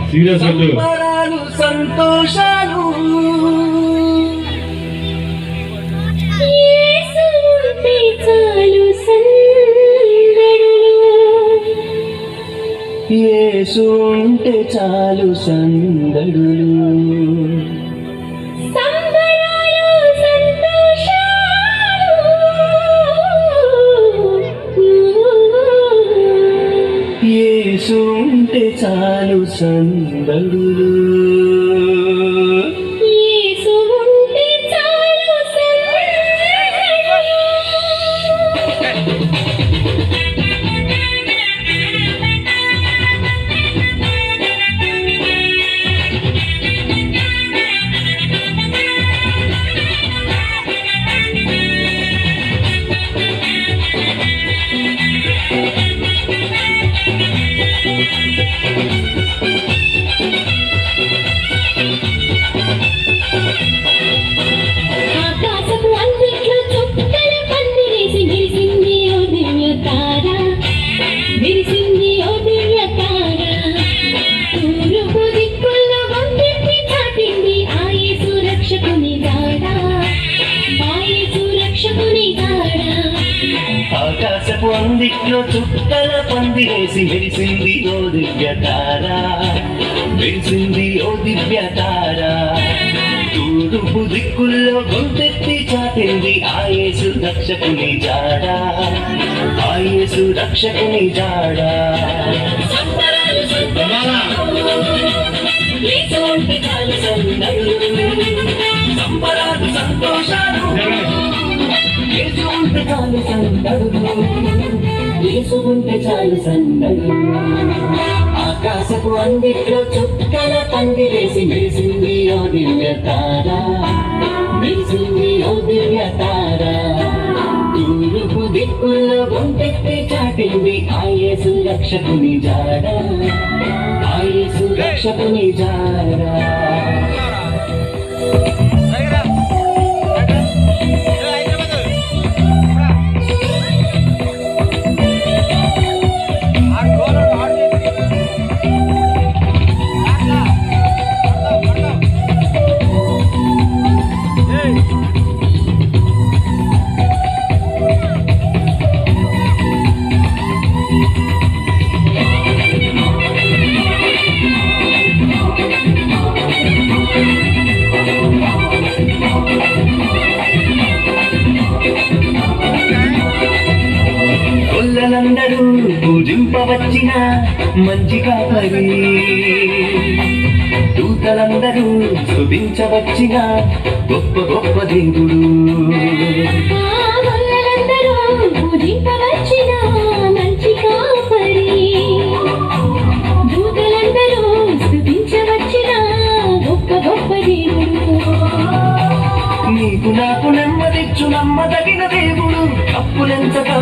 Serious సంబరాలు సంతోషాలు యేసు ఉంటే చాలు సందడులు యేసు ఉంటే చాలు సందడులు ఆకాశపు అందిట్లో చుక్కల పందిరేసి మెరిసింది ఓ దివ్య తార మెరిసింది ఓ దివ్య తార తూర్పు దిక్కుల్లో గొంతెత్తి చాటింది ఆ యేసు రక్షకుని జాడ ఆ యేసు రక్షకుని జాడ సంబరాలు సంతోషాలు యేసు ఉంటే చాలు సందడులు యేసు ఉంటే చాలు సందడులు ఆకాశపు అందిట్లో చుక్కల పందిరేసి మెరిసింది ఓ దివ్య తార మెరిసింది ఓ దివ్య తార తూర్పు దిక్కుల్లో గొంతెత్తి చాటింది ఆ యేసు రక్షకుని జాడ ఆ యేసు రక్షకుని జాడ కొల్లలందరూ పూజింపవచ్చిన మంచి కాపరి దూతలందరూ స్తుతించవచ్చిన గొప్ప గొప్ప దేవుడు నీకు నాకు నెమ్మదిచ్చు నమ్మదగిన దేవుడు అప్పులెంచగా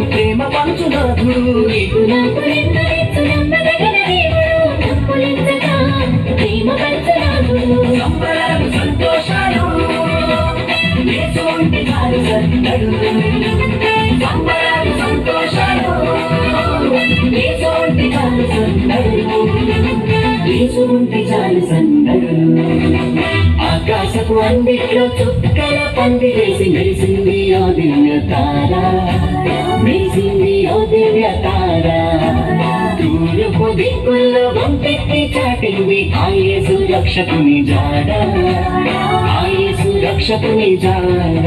ప్రేమ పంచునాథుడు నీకు నాకు నెమ్మదిచ్చు నమ్మదగిన దేవుడు అప్పులెంచగా ప్రేమ పంచునాథుడు సంబరాలు సంతోషాలు యేసు ఉంటే చాలు సందడులు సంబరాలు సంతోషాలు యేసు ఉంటే చాలు సందడులు యేసు ఉంటే చాలు సందడులు ఆకాశపు అందిట్లో చుక్కల పందిరేసి మెరిసింది ఓ దివ్య తార మెరిసింది ఓ దివ్య తార తూర్పు దిక్కుల్లో గొంతెత్తి చాటింది ఆ యేసు రక్షకుని జాడ ఆ యేసు రక్షకుని జాడ.